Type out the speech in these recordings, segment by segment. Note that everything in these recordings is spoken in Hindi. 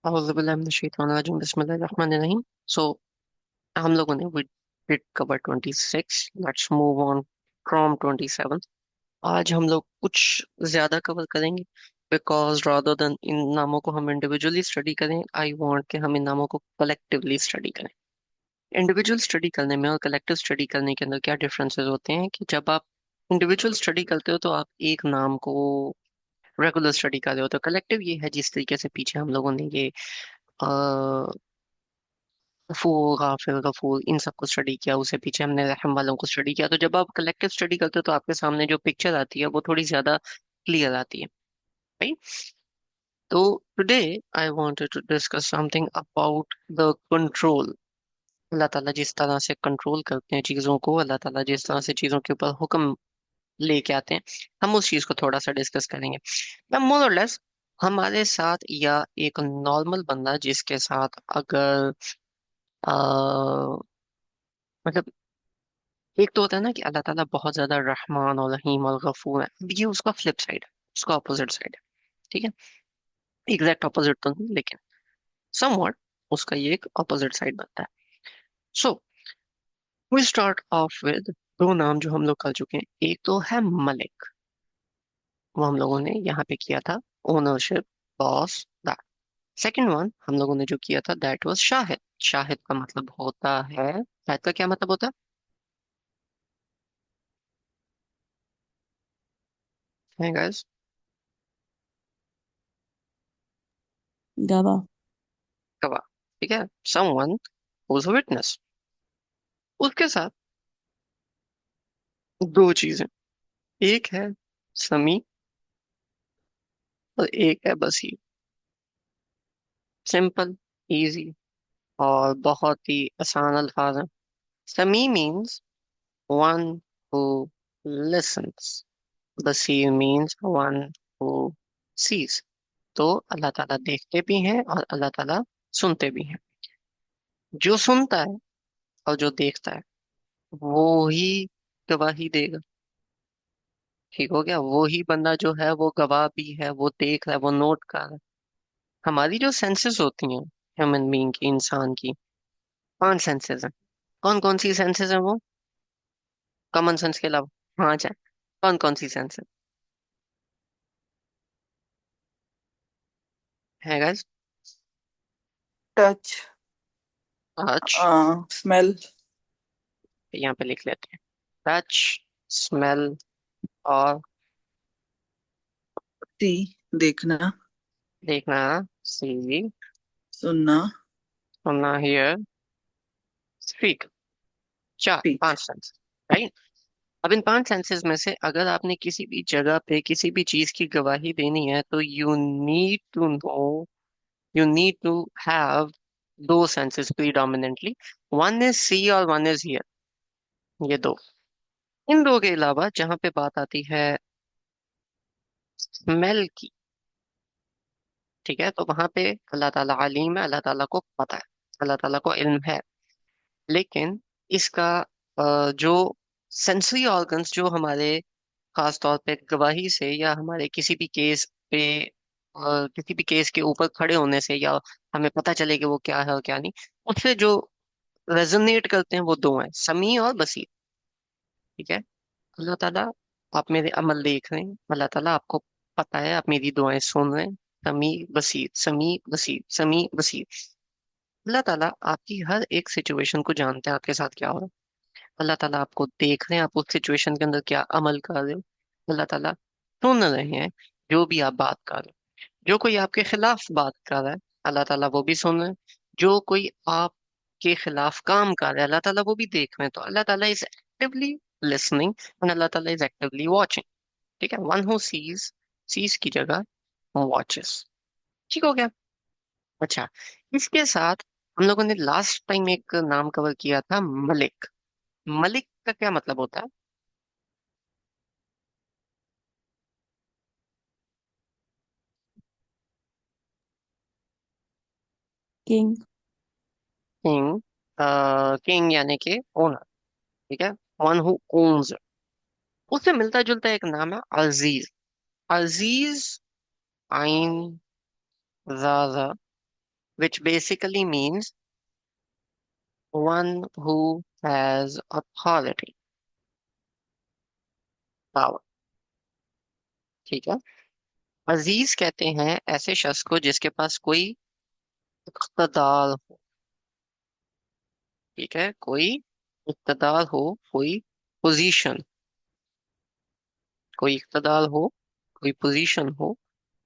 बिस्मिल्लाहिर्रहमानिर्रहीम। सो हम लोगों ने we did cover 26। Let's move on from 27। आज हम लोग कुछ ज्यादा कवर करेंगे, बिकॉज रादर देन इन नामों को हम इंडिविजुअली स्टडी करें, आई वांट कि हम इन नामों को कलेक्टिवली स्टडी करें। इंडिविजुअल स्टडी करने में और कलेक्टिव स्टडी करने के अंदर क्या डिफरेंसेस होते हैं कि जब आप इंडिविजुअल स्टडी करते हो तो आप एक नाम को रेगुलर स्टडी कर रहे हो, तो कलेक्टिव ये है जिस तरीके से पीछे हम लोगों ने ये गफूर, गाफिर, गफूर इन सबको स्टडी किया, उसे पीछे हमने रहम वालों को स्टडी किया। तो जब आप कलेक्टिव स्टडी करते हो तो आपके सामने जो पिक्चर आती है वो थोड़ी ज्यादा क्लियर आती है, राइट? तो today I wanted to discuss something about the control. Allah Taala जिस तरह से कंट्रोल करते हैं चीजों को, अल्लाह ताला जिस तरह से चीजों के ऊपर हुक्म लेके आते हैं, हम उस चीज को थोड़ा सा डिस्कस करेंगे। मैं मोर और लेस हमारे साथ या एक नॉर्मल बंदा जिसके साथ अगर मतलब एक तो होता है ना कि अल्लाह ताला बहुत ज्यादा रहमान और रहीम और गफूर है, अब ये उसका फ्लिप साइड है, उसका ऑपोजिट साइड है। ठीक है, एग्जैक्ट ऑपोजिट तो नहीं लेकिन समवॉट उसका ये एक ऑपोजिट साइड बनता है। So we start off with दो नाम जो हम लोग कर चुके हैं। एक तो है मलिक, वो हम लोगों ने यहाँ पे किया था ownership, boss, that. Second one हम लोगों ने जो किया था दैट वाज शाहिद। शाहिद का मतलब होता है, शाहिद का क्या मतलब होता है गाइस? गवाह। गवाह। ठीक है, someone who is a witness. उसके साथ दो चीजें, एक है समी और एक है बसी। सिंपल, इजी और बहुत ही आसान अल्फाज हैं। समी मीन्स वन हु लिसन्स, बसीर मीन्स वन हु सीज। तो अल्लाह ताला देखते भी हैं और अल्लाह ताला सुनते भी हैं। जो सुनता है और जो देखता है वो ही गवाही देगा। ठीक हो गया, वो ही बंदा जो है वो गवाह भी है, वो देख रहा है, वो नोट कर रहा है। हमारी जो सेंसेस होती हैं ह्यूमन बीइंग की, इंसान की, पांच सेंसेस हैं। कौन कौन सी सेंसेस हैं वो, कॉमन सेंस के अलावा? हाँ जाए, कौन कौन सी सेंस है गाइस? टच। Touch, smell. यहाँ पे लिख लेते हैं। टच, स्मेल और सी। देखना। देखना, सी, सुनना। सुनना, हियर, स्पीक। चार, स्पीच। पांच सेंस, राइट? अब इन पांच सेंसेस में से अगर आपने किसी भी जगह पे किसी भी चीज की गवाही देनी है तो you need to have two senses predominantly. One is see और वन इज हियर, ये दो। इन दो के अलावा जहां पे बात आती है स्मेल की, ठीक है, तो वहां पे अल्लाह ताला अलीम है, अल्लाह ताला को पता है, अल्लाह ताला को इल्म है। लेकिन इसका जो सेंसरी ऑर्गन्स जो हमारे खास तौर पे गवाही से या हमारे किसी भी केस पे किसी भी केस के ऊपर खड़े होने से या हमें पता चले कि वो क्या है और क्या नहीं, उससे जो रेजोनेट करते हैं वो दो हैं, समी और बसीर। ठीक है, अल्लाह ताला आप मेरे अमल देख रहे हैं, अल्लाह ताला आपको पता है, आप मेरी दुआएं सुन रहे हैं। समी बसीर, समी बसीर, समी बसीर। अल्लाह ताला आपकी हर एक सिचुएशन को जानते हैं, आपके साथ क्या हो रहा है। अल्लाह ताला आपको देख रहे हैं, आप उस सिचुएशन के अंदर क्या अमल कर रहे हो। अल्लाह ताला सुन रहे हैं जो भी आप बात कर रहे हो। जो कोई आपके खिलाफ बात कर रहा है अल्लाह ताला वो भी सुन रहे हैं। जो कोई आपके खिलाफ काम कर रहा है अल्लाह ताला वो भी देख रहे हैं। तो अल्लाह ताला इज एक्टिवली लिसनिंग एंड अल्लाह ताला इज एक्टिवली वॉचिंग। ठीक है, वन हु सीज, सीज की जगह वॉचेस। ठीक हो गया? अच्छा, इसके साथ हम लोगों ने लास्ट टाइम एक नाम कवर किया था, मलिक। मलिक का क्या मतलब होता है? किंग। किंग। किंग यानी कि ओनर। ठीक है, वन हु ओन्स। उससे मिलता जुलता एक नाम है अजीज। अजीज, आइन, जाजा, which basically means one who has authority, power। ठीक है। अजीज कहते हैं ऐसे शख्स को जिसके पास कोई इख्तदार हो। ठीक है, कोई इख्तदार हो, कोई पोजीशन, कोई इख्तदार हो, कोई पोजीशन हो,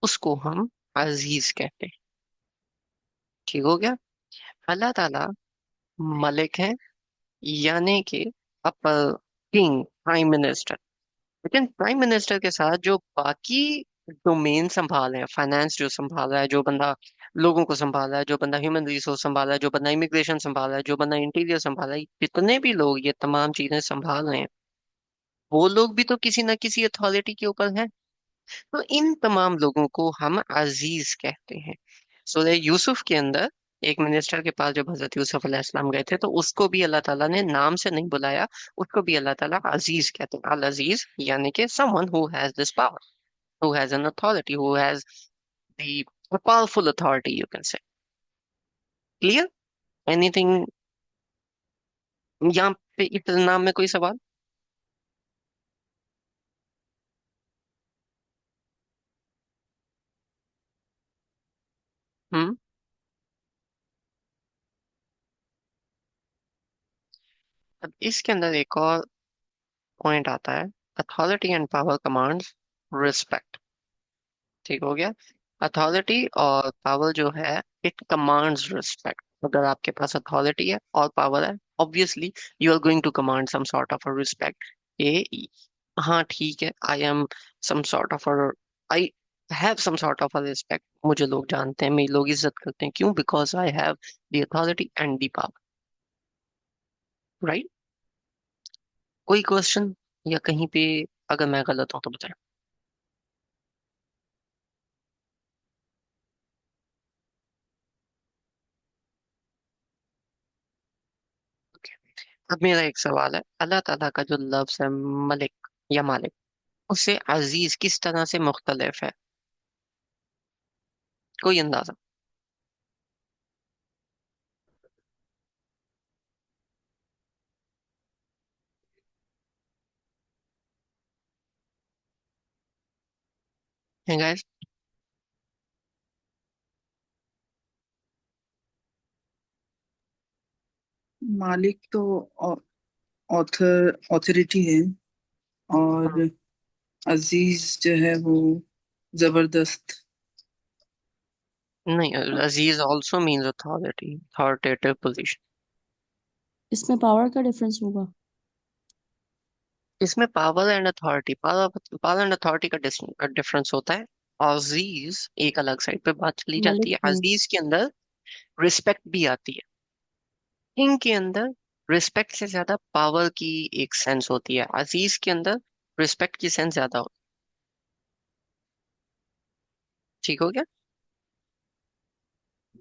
उसको हम अजीज कहते हैं। ठीक हो गया। अल्लाह ताला मलिक है, यानी कि अपर किंग, प्राइम मिनिस्टर। लेकिन प्राइम मिनिस्टर के साथ जो बाकी डोमेन संभाल है, फाइनेंस जो संभाला है, जो बंदा लोगों को संभाला है, जो बंदा ह्यूमन रिसोर्स संभाला है, जो बंदा इमिग्रेशन संभाला है, जो बंदा इंटीरियर संभाला है, जितने भी लोग ये तमाम चीजें संभाल रहे हैं, वो लोग भी तो किसी ना किसी अथॉरिटी के ऊपर हैं। तो इन तमाम लोगों को हम अजीज कहते हैं। सूरह यूसुफ के अंदर एक मिनिस्टर के पास जब हजरत यूसुफ अलैहिस्सलाम गए थे, तो उसको भी अल्लाह ताला ने नाम से नहीं बुलाया, उसको भी अल्लाह ताला अजीज कहते हैं। अल अजीज यानी कि someone who has this power, who has an authority, who has the a powerful authority, you can say. Clear? Anything? यहाँ पे इस नाम में कोई सवाल? हम्म। अब इसके अंदर एक और पॉइंट आता है। Authority and power commands respect. ठीक हो गया। अथॉरिटी और पावर जो है, इट कमांड्स रिस्पेक्ट। अगर आपके पास अथॉरिटी है और पावर है, obviously you are going to command some sort of a respect. ये, हाँ ठीक है, I am some sort of a, I have some sort of a respect. मुझे लोग जानते हैं, मेरी लोग इज्जत करते हैं, क्यों? Because I have the authority and the power. Right. कोई क्वेश्चन या कहीं पे अगर मैं गलत हूं तो बताएं। अब मेरा एक सवाल है, अल्लाह ताला का जो लफ्ज है मलिक या मालिक, उससे अजीज किस तरह से मुख्तलिफ है? कोई अंदाजा है गाइस? मालिक तो ऑथर ऑथोरिटी है, और अजीज जो है वो जबरदस्त। नहीं, अजीज also means authority, authoritative position. इसमें पावर का डिफरेंस होगा। इसमें power and authority, power power and authority का डिफरेंस होता है। अजीज एक अलग साइड पे बात चली जाती मलिक है। में अजीज के अंदर रिस्पेक्ट भी आती है। किंग के अंदर रिस्पेक्ट से ज्यादा पावर की एक सेंस होती है, अजीज के अंदर रिस्पेक्ट की सेंस ज्यादा होती है। ठीक हो गया।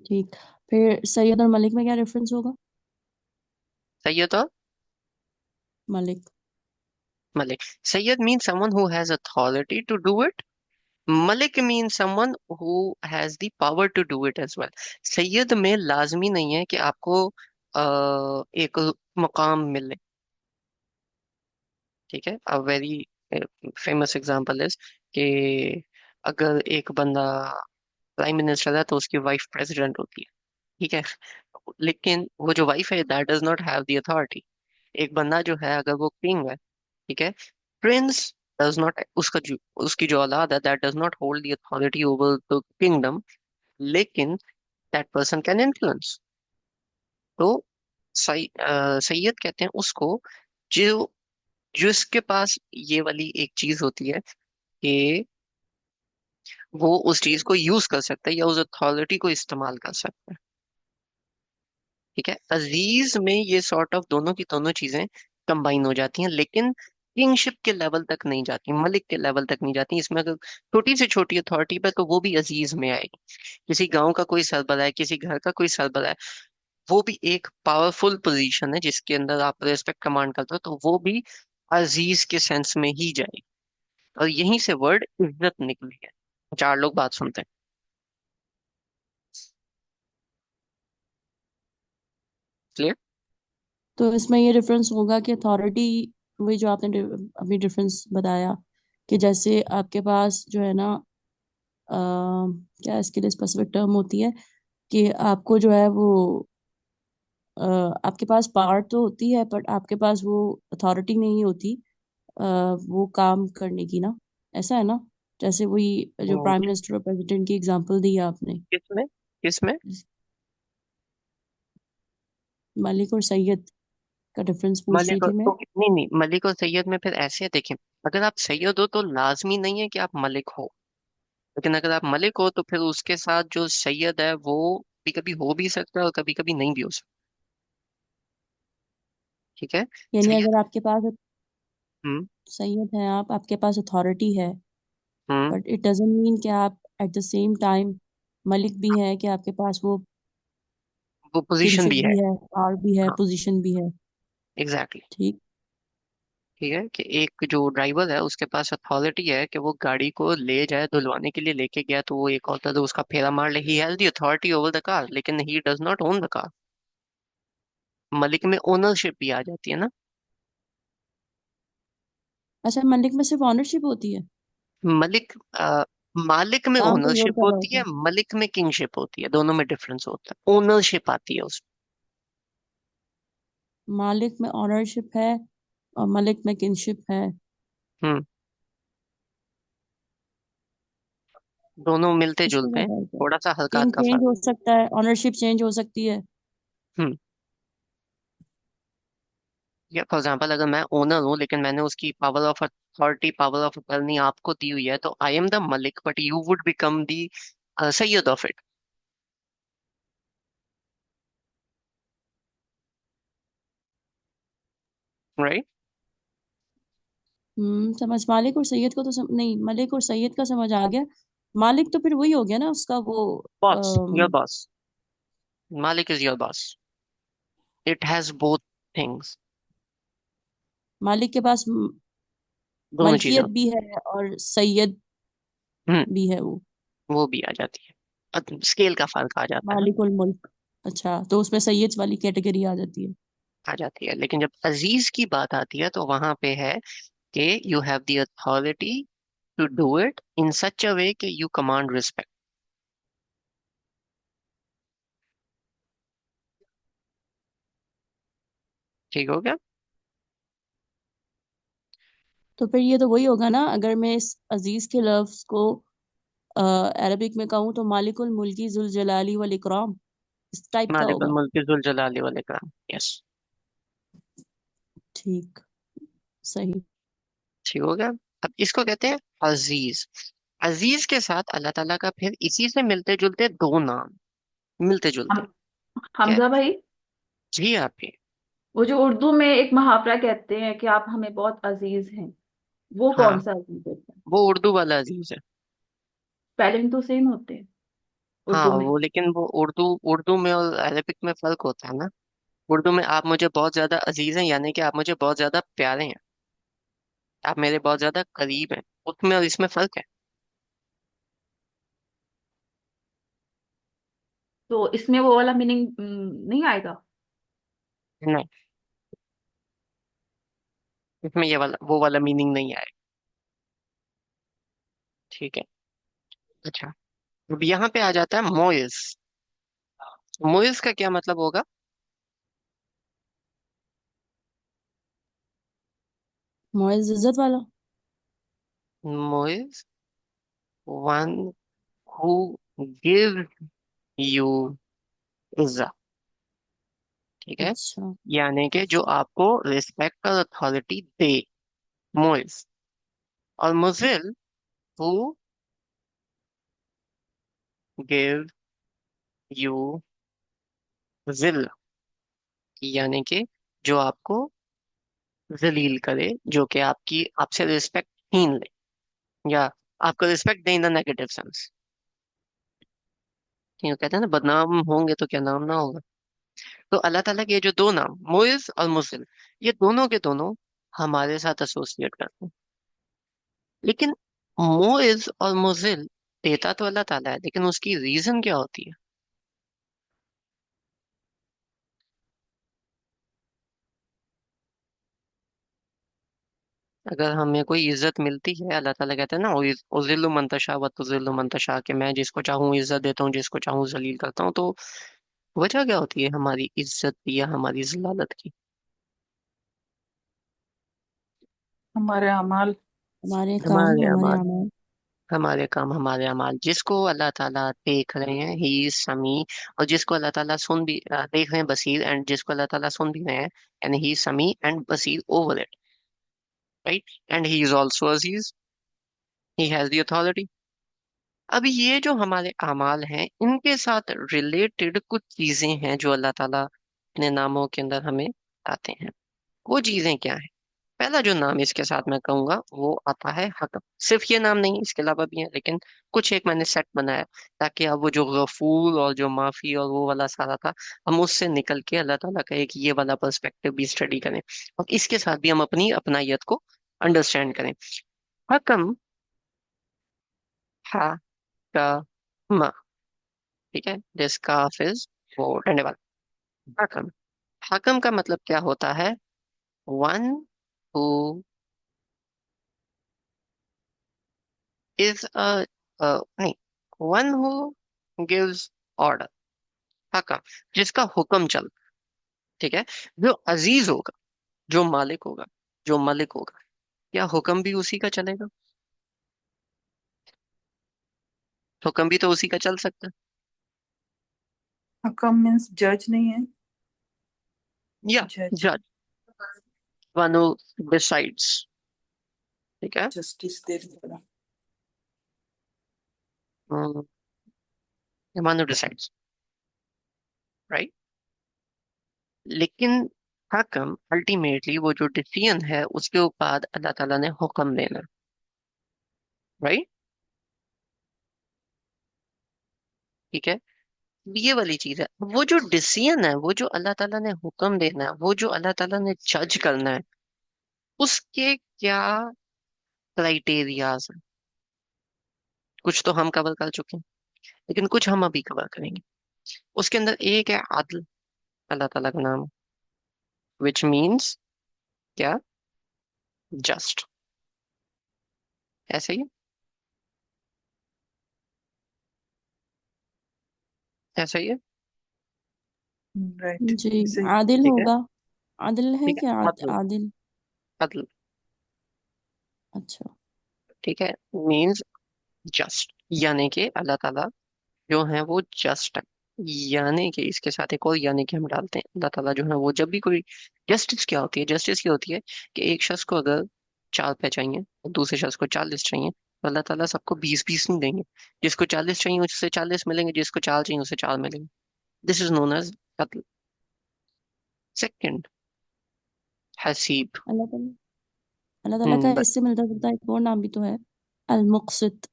ठीक। फिर सैयद और मलिक में क्या डिफरेंस होगा? सही है। तो Malik. Malik, Syed means someone who has authority to do it. Malik means someone who has the power to do it as well. Syed में लाजमी नहीं है कि आपको एक मकाम मिले। ठीक है। A very famous example is कि अगर एक बंदा प्राइम मिनिस्टर है तो उसकी वाइफ प्रेसिडेंट होती है। ठीक है। लेकिन वो जो वाइफ है, that does not have the authority. एक बंदा जो है, अगर वो किंग है, ठीक है, प्रिंस डज नॉट, उसका जो उसकी जो औलाद है, that does not hold the authority over the kingdom, लेकिन दैट पर्सन कैन इन्फ्लुएंस। तो सैयद कहते हैं उसको जो जिसके पास ये वाली एक चीज होती है कि वो उस चीज को यूज कर सकता है या उस अथॉरिटी को इस्तेमाल कर सकता है। ठीक है। अजीज में ये सॉर्ट ऑफ दोनों की दोनों चीजें कंबाइन हो जाती हैं, लेकिन किंगशिप के लेवल तक नहीं जाती, मलिक के लेवल तक नहीं जाती। इसमें अगर छोटी से छोटी अथॉरिटी पे, तो वो भी अजीज में आएगी। किसी गांव का कोई सरबराह है, किसी घर का कोई सरबराह है, वो भी एक पावरफुल पोजीशन है जिसके अंदर आप रेस्पेक्ट कमांड करते हो, तो वो भी अजीज के सेंस में ही जाएगी। और यहीं से वर्ड इज्जत निकली है। चार लोग बात सुनते हैं। क्लियर? तो इसमें ये डिफरेंस होगा कि अथॉरिटी, वही जो आपने अभी डिफरेंस बताया, कि जैसे आपके पास जो है ना, क्या इसके लिए स्पेसिफिक टर्म होती है, कि आपको जो है वो आपके पास पावर तो होती है, बट आपके पास वो अथॉरिटी नहीं होती अ, वो काम करने की ना, ऐसा है ना? जैसे वही जो प्राइम मिनिस्टर और प्रेसिडेंट की एग्जांपल दी है आपने, किसमें? किसमें? मलिक और सैयद का डिफरेंस पूछ रही मलिक थी मैं। तो नहीं नहीं, मलिक और सैयद में फिर ऐसे है, देखें, अगर आप सैयद हो तो लाजमी नहीं है कि आप मलिक हो। लेकिन अगर आप मलिक हो तो फिर उसके साथ जो सैयद है वो कभी कभी हो भी सकता है और कभी कभी नहीं भी हो सकता। ठीक है। यानी सैयद। अगर आपके पास हम्म। सैयद है, आप आपके पास अथॉरिटी है, हम्म। बट इट डजंट मीन कि आप at the same time Malik भी है, कि आपके पास वो वो पोजीशन किंगशिप भी है। भी है, पावर भी है, हाँ, पोजीशन भी है। एग्जैक्टली। ठीक। ठीक है कि एक जो ड्राइवर है उसके पास अथॉरिटी है कि वो गाड़ी को ले जाए, धुलवाने के लिए लेके गया तो वो एक होता है तो उसका फेरा मार ले, he has the authority over the car, लेकिन he does not own the car. मलिक में ओनरशिप भी आ जाती है ना। अच्छा, मलिक में सिर्फ ऑनरशिप होती है? मलिक मालिक में काम कोई और ओनरशिप कर रहा होती होता है, है? मलिक में किंगशिप होती है, दोनों में डिफरेंस होता है, ओनरशिप आती है उसमें। मालिक में ऑनरशिप है और मलिक में किंगशिप है। हम्म। दोनों मिलते इसमें जुलते क्या हैं, फर्क है? थोड़ा सा हल्का किंग का चेंज फर्क। हो सकता है, ऑनरशिप चेंज हो सकती है। हम्म। या फॉर एग्जाम्पल अगर मैं ओनर हूँ लेकिन मैंने उसकी power of authority, power of attorney आपको दी हुई है, तो I am the Malik but you would become the Syed of it, right? समझ, मालिक और सैयद को तो नहीं, मलिक और सैयद का समझ आ गया। मालिक तो फिर वही हो गया ना उसका वो। Boss, your um, boss. मालिक is your boss. It has both things. मालिक के पास दोनों चीजें। मलकियत भी है और सैयद हम्म। भी है वो। वो भी आ जाती है, स्केल का फर्क आ जाता है ना। मालिक उल मुल्क। अच्छा, तो उसमें सैयद वाली कैटेगरी आ जाती है। आ जाती है, लेकिन जब अजीज की बात आती है तो वहां पे है कि you have the authority to do it in such a way कि यू कमांड रिस्पेक्ट। ठीक हो गया? तो फिर ये तो वही होगा ना, अगर मैं इस अजीज के लफ्ज को अरबिक में कहूँ तो मालिकुल मुल्की जुल जलाली वल इकराम, इस टाइप का मालिकुल होगा। मुल्क जुल जलाली वाले काम। यस। ठीक। सही। ठीक हो गया। अब इसको कहते हैं अजीज। अजीज के साथ अल्लाह ताला का फिर इसी से मिलते जुलते दो नाम, मिलते जुलते। हम क्या है? हमजा भाई, जी आप ही। वो जो उर्दू में एक मुहावरा कहते हैं कि आप हमें बहुत अजीज हैं, वो हाँ, कौन सा अजीज होता है? वो उर्दू वाला अजीज है। स्पेलिंग तो सेम होते हैं हाँ उर्दू में। वो, लेकिन वो उर्दू, उर्दू में और अरबिक में फर्क होता है ना। उर्दू में आप मुझे बहुत ज्यादा अजीज हैं यानी कि आप मुझे बहुत ज्यादा प्यारे हैं, आप मेरे बहुत ज्यादा करीब हैं, उसमें और इसमें फर्क है। तो इसमें वो वाला मीनिंग नहीं आएगा? नहीं, इसमें ये वाला वो वाला मीनिंग नहीं आएगा। ठीक है। अच्छा, अब यहाँ पे आ जाता है मोइज। मोइज का क्या मतलब होगा? मुअज़्ज़ इज्जत वाला। Moiz, one who give you इज्जत। ठीक है। अच्छा। यानी कि जो आपको रिस्पेक्ट और अथॉरिटी दे, मोइज। और मुजिल, हु गिव यू जिल, यानी कि जो आपको जलील करे, जो कि आपकी आपसे रिस्पेक्ट छीन ले, या आपको respect they in the negative sense. कहते हैं ना, बदनाम होंगे तो क्या नाम ना होगा। तो अल्लाह ताला के ये जो दो नाम मुइज और मुजिल, ये दोनों के दोनों हमारे साथ एसोसिएट करते हैं। लेकिन मुइज और मुजिल देता तो अल्लाह ताला है, लेकिन उसकी रीजन क्या होती है? अगर हमें कोई इज्जत मिलती है, अल्लाह ताला कहते हैं ना, उज़िल्लु मन तशा व तुज़िल्लु मन तशा, कि मैं जिसको चाहूँ इज्जत देता हूँ, जिसको चाहूँ जलील करता हूँ। तो वजह क्या होती है हमारी इज्जत की या हमारी जलालत की? हमारे अमाल। हमारे काम हमारे हमारे अमाल। अमल। हमारे काम हमारे अमाल। जिसको अल्लाह ताला देख रहे हैं, ही इज समी। और जिसको अल्लाह ताला देख रहे हैं, बसीर। एंड जिसको अल्लाह ताला सुन भी रहे हैं, एंड ही इज समी एंड बसीर over it, right. And he is also अजीज, ही हैज द अथॉरिटी। अब ये जो हमारे अमाल हैं, इनके साथ रिलेटेड कुछ चीजें हैं जो अल्लाह ताला अपने नामों के अंदर हमें आते हैं। वो चीजें क्या है? पहला जो नाम इसके साथ मैं कहूंगा वो आता है हकम। सिर्फ ये नाम नहीं, इसके अलावा भी है, लेकिन कुछ एक मैंने सेट बनाया ताकि अब वो जो गफूर और जो माफी और वो वाला सारा था, हम उससे निकल के अल्लाह ताला का एक ये वाला पर्सपेक्टिव भी स्टडी करें, और इसके साथ भी हम अपनी अपनायत को अंडरस्टैंड करें। हकम, हा का म, ठीक है, दिस काफ इज वो डंडे वाला। हकम, हकम का मतलब क्या होता है? वन हु इज अ, नहीं, वन हु गिव्स ऑर्डर। हकम, जिसका हुक्म चल, ठीक है। जो अजीज होगा, जो मालिक होगा, जो मलिक होगा, क्या हुक्म भी उसी का चलेगा? हुक्म भी तो उसी का चल सकता हकम मीन्स जज नहीं है? है। या जज। जज, वन हु डिसाइड्स, ठीक है। जस्टिस देने वाला। One who decides, right. लेकिन हकम अल्टीमेटली वो जो डिसीजन है उसके बाद अल्लाह ताला ने हुक्म देना, राइट, ठीक है। ये वाली चीज है, वो जो डिसीजन है, वो जो अल्लाह ताला ने हुक्म देना है, वो जो अल्लाह ताला ने जज करना है, उसके क्या क्राइटेरियाज हैं? कुछ तो हम कवर कर चुके हैं, लेकिन कुछ हम अभी कवर करेंगे। उसके अंदर एक है आदल, अल्लाह ताला का नाम, विच मीन्स क्या? जस्ट। ऐसे ही है? ऐसा ही है? राइट। जी। इसे। आदिल ठीक है, होगा। आदिल है ठीक है। क्या अदल, आदिल? अदल, अच्छा। ठीक है, मीन्स जस्ट। यानी कि अल्लाह ताला जो है वो जस्ट है। यानी कि इसके साथ एक और यानी कि हम डालते हैं, अल्लाह ताला जो है वो जब भी कोई, जस्टिस क्या होती है? जस्टिस ये होती है कि एक शख्स को अगर 4 रुपए चाहिए और दूसरे शख्स को 40 चाहिए, तो अल्लाह ताला सबको 20-20 नहीं देंगे। जिसको 40 चाहिए उससे 40 मिलेंगे, जिसको 4 चाहिए उससे 4 मिलेंगे। दिस इज नोन एज अदल। सेकंड, हसीब। अल्लाह ताला, अल्लाह ताला का बस इससे मिलता जुलता एक और नाम भी तो है, अल मुक़सित,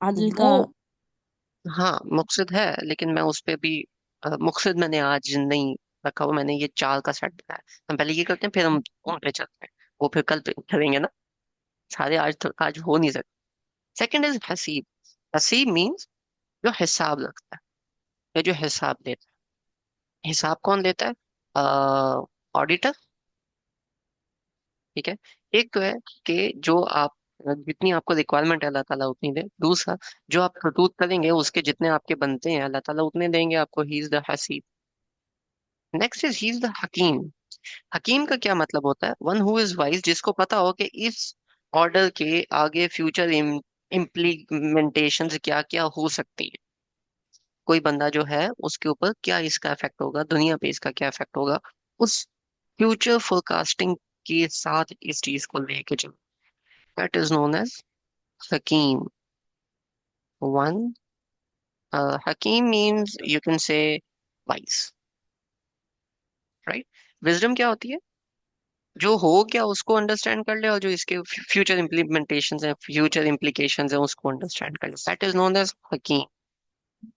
आदिल का। वो, हाँ मुक़सिद है, लेकिन मैं उस पे भी मुक़सिद मैंने आज नहीं रखा हुआ, मैंने ये 4 का सेट बनाया। हम पहले ये करते हैं, फिर हम उन पे चलते हैं। वो फिर कल पे करेंगे ना, सारे आज तो आज हो नहीं सकते। Second is Haseeb. Haseeb means जो हिसाब रखता है या जो हिसाब लेता है। हिसाब कौन लेता है? ऑडिटर, ठीक है। एक तो है कि जो आप, जितनी आपको रिक्वायरमेंट है अल्लाह ताला उतनी दे। दूसरा, जो आप करतूत करेंगे उसके जितने आपके बनते हैं अल्लाह ताला उतने देंगे आपको। ही इज द हसीब। Next is he is the हकीम। हकीम का क्या मतलब होता है? वन हु इज वाइज, जिसको पता हो कि इस ऑर्डर के आगे फ्यूचर इम्प्लीमेंटेशंस क्या क्या हो सकती है। कोई बंदा जो है उसके ऊपर क्या इसका इफेक्ट होगा, दुनिया पे इसका क्या इफेक्ट होगा, उस फ्यूचर फोरकास्टिंग के साथ इस चीज को लेके चलो। दैट इज नोन एज हकीम। वन, हकीम means you can say wise, right. Wisdom क्या होती है? जो हो गया उसको अंडरस्टैंड कर ले, और जो इसके फ्यूचर इम्प्लीमेंटेशंस हैं, फ्यूचर इम्प्लीकेशंस हैं, उसको अंडरस्टैंड कर ले। दैट इज नोन एज हकीम।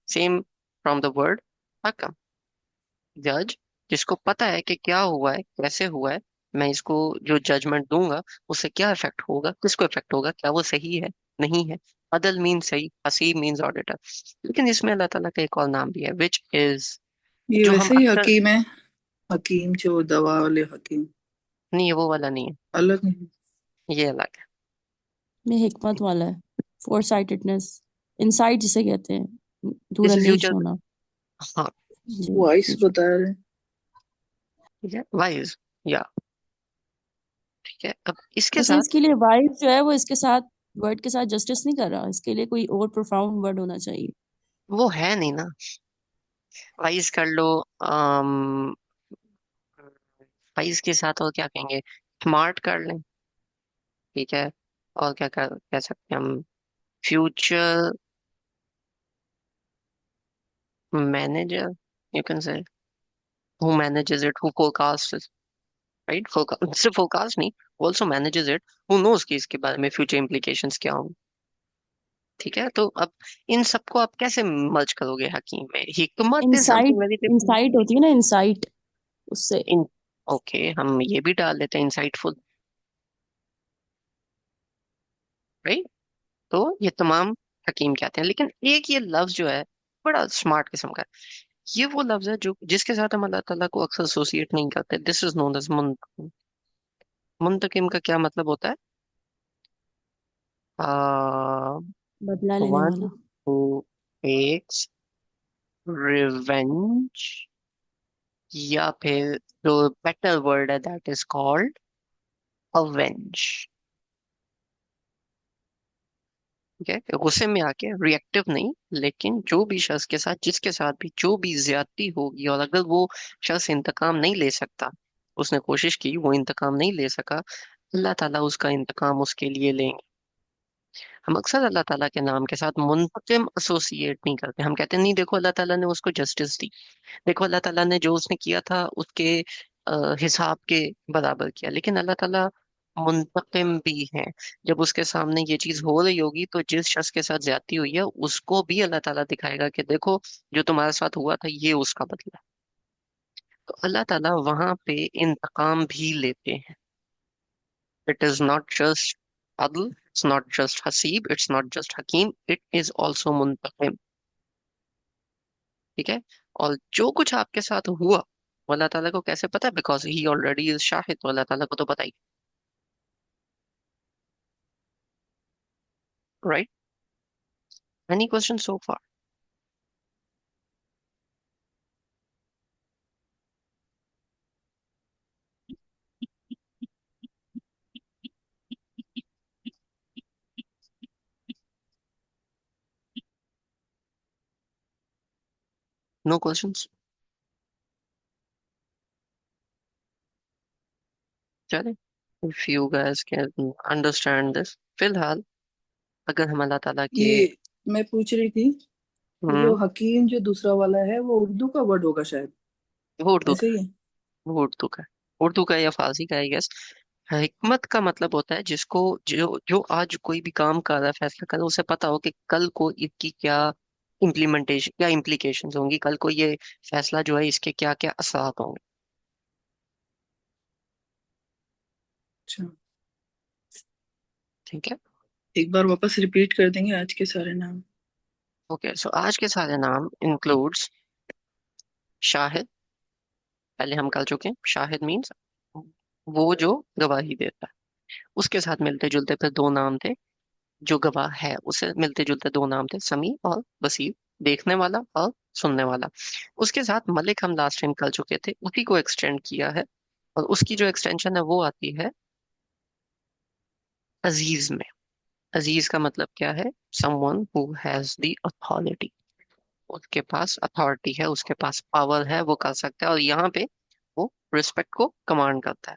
सेम फ्रॉम द वर्ड हकम। जज, जिसको पता है कि क्या हुआ है, कैसे हुआ है, मैं इसको जो जजमेंट दूंगा उससे क्या इफेक्ट होगा, किसको इफेक्ट होगा, क्या वो सही है, नहीं है। अदल मीन सही, हसीब मीन्स ऑडिटर। लेकिन इसमें अल्लाह ताला का एक और नाम भी है, विच इज, ये जो हम वैसे ही अक्सर, हकीम है। हकीम जो दवा वाले हकीम। नहीं, ये वो वाला नहीं है, अलग है। ये अलग है। में हिकमत वाला है, फोर साइटेडनेस, इंसाइट जिसे कहते हैं, इस दूरंदेश फ्यूचर, होना। हाँ, जी वाइस फ्यूचर। बता रहे हैं। ठीक है, वाइज, या ठीक है। अब इसके वैसे साथ इसके लिए वाइज जो है वो इसके साथ वर्ड के साथ जस्टिस नहीं कर रहा, इसके लिए कोई और प्रोफाउंड वर्ड होना चाहिए। वो है नहीं ना, वाइज कर लो। अम वाइज के साथ और क्या कहेंगे, स्मार्ट कर लें, ठीक है। और क्या कह सकते हैं हम, future manager, you can say, who manages it, who forecast, right, forecast, सिर्फ फोरकास्ट नहीं, also manages it, who knows कि इसके बारे में फ्यूचर इम्प्लीकेशंस क्या होंगे। ठीक है, तो अब इन सबको आप कैसे मर्ज करोगे हकीम में? हिकमत is something insight, very different. Insight होती है ना, इंसाइट, उससे। इन ओके, हम ये भी डाल देते हैं, इंसाइटफुल, राइट। तो ये तमाम हकीम कहते हैं, लेकिन एक ये लफ्ज जो है बड़ा स्मार्ट किस्म का है। ये वो लफ्ज है जो जिसके साथ हम अल्लाह ताला को अक्सर एसोसिएट नहीं करते। दिस इज नोन एज मुंतकिम। मुंतकिम का क्या मतलब होता है? बदला लेने वन वाला। हु टेक्स रिवेंज, या फिर जो बेटर वर्ड है दैट इज कॉल्ड अवेंज। ठीक है, गुस्से में आके रिएक्टिव नहीं, लेकिन जो भी शख्स के साथ, जिसके साथ भी जो भी ज्यादती होगी, और अगर वो शख्स इंतकाम नहीं ले सकता, उसने कोशिश की, वो इंतकाम नहीं ले सका, अल्लाह ताला उसका इंतकाम उसके लिए लेंगे। हम अक्सर अल्लाह ताला के नाम के साथ मुंतकिम एसोसिएट नहीं करते। हम कहते हैं नहीं, देखो अल्लाह ताला ने उसको जस्टिस दी, देखो अल्लाह ताला ने जो उसने किया था उसके हिसाब के बराबर किया। लेकिन अल्लाह ताला मुंतकिम भी है। जब उसके सामने ये चीज हो रही होगी, तो जिस शख्स के साथ ज्यादती हुई है उसको भी अल्लाह ताला दिखाएगा कि देखो, जो तुम्हारे साथ हुआ था ये उसका बदला। तो अल्लाह ताला वहां पे इंतकाम भी लेते हैं। इट इज नॉट जस्ट अदल, इट्स नॉट जस्ट हसीब, इट्स नॉट जस्ट हकीम, इट इज ऑल्सो मुंतकिम। ठीक है। और जो कुछ आपके साथ हुआ, वो अल्लाह ताला को कैसे पता है? बिकॉज ही ऑलरेडी इज शाहिद, तो अल्लाह ताला को तो पता ही, right. Any question so far? No questions? चले, if you guys can understand this, फिलहाल अगर हम अल्लाह ताला के, ये मैं पूछ रही थी, ये जो हम्म, हकीम जो दूसरा वाला है वो उर्दू का वर्ड होगा शायद। वो उर्दू ऐसे का ही है, है। वो उर्दू का है, उर्दू का या फारसी का, आई गेस। हिकमत का मतलब होता है जिसको, जो जो आज कोई भी काम कर रहा है, फैसला कर रहा है, उसे पता हो कि कल को इसकी क्या इम्प्लीमेंटेशन, क्या इम्प्लीकेशंस होंगी, कल को ये फैसला जो है इसके क्या क्या असरात होंगे। अच्छा, ठीक है। एक बार वापस रिपीट कर देंगे आज के सारे नाम। ओके, सो आज के सारे नाम इंक्लूड्स शाहिद, पहले हम कर चुके हैं। शाहिद मीन्स वो जो गवाही देता है। उसके साथ मिलते जुलते फिर दो नाम थे, जो गवाह है उसे मिलते जुलते दो नाम थे, समी और बसीर, देखने वाला और सुनने वाला। उसके साथ मलिक हम लास्ट टाइम कर चुके थे, उसी को एक्सटेंड किया है, और उसकी जो एक्सटेंशन है वो आती है अजीज में। अजीज का मतलब क्या है? Someone who has the authority, उसके पास अथॉरिटी है, उसके पास पावर है, वो कर सकता है, और यहाँ पे वो रिस्पेक्ट को कमांड करता है।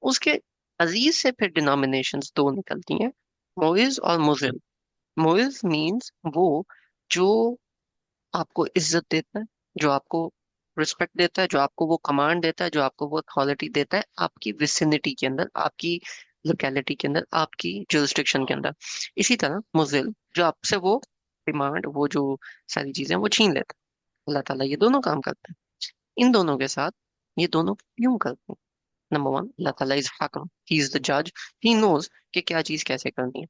उसके अजीज से फिर डिनोमिनेशंस दो निकलती हैं, मोइज और मुजिल। मोइज मीन्स वो जो आपको इज्जत देता है, जो आपको रिस्पेक्ट देता है, जो आपको वो कमांड देता है, जो आपको वो अथॉरिटी देता है आपकी विसिनिटी के अंदर, आपकी लोकेलिटी के अंदर, आपकी जुरिस्डिक्शन के अंदर। इसी तरह मुजिल, जो आपसे वो डिमांड, वो जो सारी चीजें वो छीन लेता है। अल्लाह ताला ये दोनों काम करते हैं। इन दोनों के साथ ये दोनों क्यों करते हैं? नंबर वन, अल्लाह ताला इज हाकिम, ही इज द जज, ही नोज कि क्या चीज कैसे करनी है।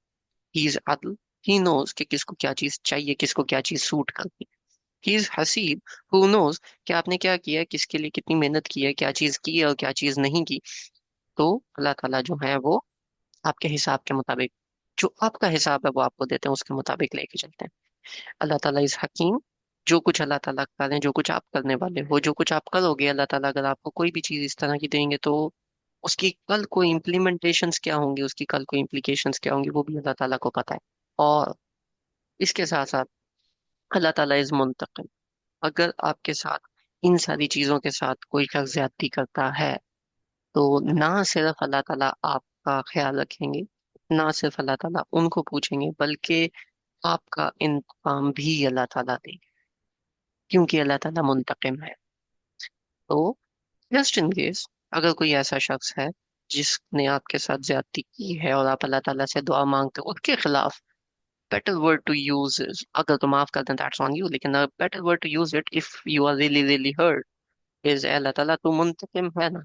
ही इज अदल, ही नोज कि किसको क्या चीज चाहिए, किसको क्या चीज सूट करनी है। ही इज हसीब, हु नोज कि आपने क्या किया है, किसके लिए कितनी मेहनत की है, क्या चीज की है और क्या चीज नहीं की। तो अल्लाह ताला जो है वो आपके हिसाब के मुताबिक, जो आपका हिसाब है वो आपको देते हैं, उसके मुताबिक लेके चलते हैं। अल्लाह ताला इस हकीम। जो कुछ अल्लाह ताला करें, जो कुछ आप करने वाले हो, जो कुछ आप करोगे, अल्लाह ताला अगर आपको कोई भी चीज इस तरह की देंगे तो उसकी कल को इम्प्लीमेंटेशंस क्या होंगी, उसकी कल को इम्प्लीकेशंस क्या होंगी, वो भी अल्लाह ताला को पता है। और इसके साथ साथ अल्लाह ताला इज मुंतकिम। अगर आपके साथ इन सारी चीजों के साथ कोई शख्स ज्यादती करता है, तो ना सिर्फ अल्लाह ताला आपका ख्याल रखेंगे, ना सिर्फ अल्लाह ताला उनको पूछेंगे, बल्कि आपका इंतकाम भी अल्लाह ताला देंगे, क्योंकि अल्लाह ताला मुंतकिम है। तो जस्ट इन केस अगर कोई ऐसा शख्स है जिसने आपके साथ ज्यादती की है और आप अल्लाह ताला से दुआ मांगते हो उसके खिलाफ, better word to use is, अगर तो माफ कर दें that's on you, लेकिन a better word to use it if you are really really hurt is, "ऐ अल्लाह ताला तू मुंतकिम है ना,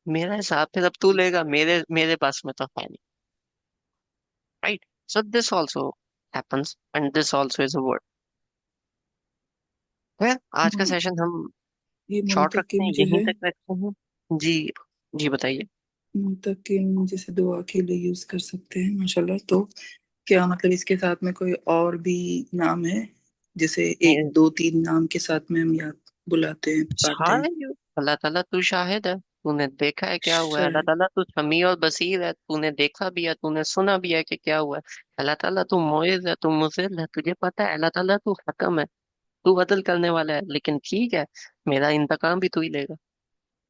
मेरा हिसाब फिर अब तू लेगा, मेरे मेरे पास में तो है नहीं।" Right. So this also happens and this also is a word। फिर आज का मुन- सेशन हम ये शॉर्ट रखते मुंतकिम हैं, जो यहीं है, तक रखते हैं। जी। जी बताइए। मुंतकिम जैसे दुआ के लिए यूज कर सकते हैं माशाल्लाह। तो क्या मतलब इसके साथ में कोई और भी नाम है? जैसे एक मेरे दो तीन नाम के साथ में हम याद बुलाते हैं, पुकारते हैं। शाहिद, अल्लाह ताला तू शाहिद है, तूने देखा है क्या हुआ है, अल्लाह शायद। ताला तू समी और बसीर है, तूने देखा भी है, तूने सुना भी है कि क्या हुआ है। अल्लाह ताला तू मुइज़ है, तू मुज़िल है, तुझे पता है। अल्लाह ताला तू हकम है, तू अदल करने वाला है, लेकिन ठीक है, मेरा इंतकाम भी तू ही लेगा।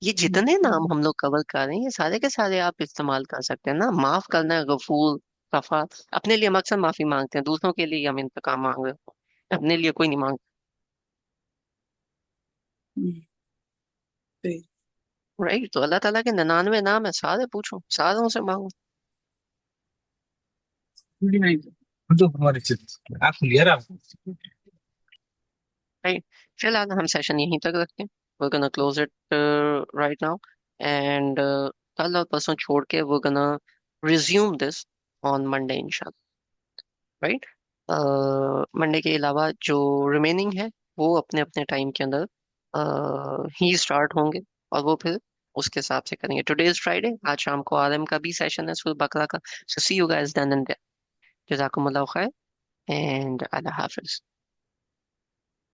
ये जितने नाम हम्म, हम लोग कवर कर रहे हैं, ये सारे के सारे आप इस्तेमाल कर सकते हैं ना। माफ करना है गफूर, गफार, अपने लिए हम अक्सर माफी मांगते हैं, दूसरों के लिए हम इंतकाम मांग रहे हैं, अपने लिए कोई नहीं मांगता। हम्म, सही। राइट। तो अल्लाह ताला के 99 नाम है, सारे पूछो, सारों से मांगो। नहीं तो हमारी चीज आप क्लियर आप राइट। फिलहाल हम सेशन यहीं तक रखते हैं। we're gonna close it right now, and कल और परसों छोड़ के we're gonna resume this on Monday इंशाल्लाह। राइट। मंडे के अलावा जो रिमेनिंग है वो अपने अपने टाइम के अंदर ही स्टार्ट होंगे, और वो फिर उसके हिसाब से करेंगे। टुडे इज फ्राइडे, आज शाम को आरएम का भी सेशन है, सूरह बकरा का। So see you guys then and there. जज़ाकुमुल्लाह खैर एंड अल्लाह हाफिज।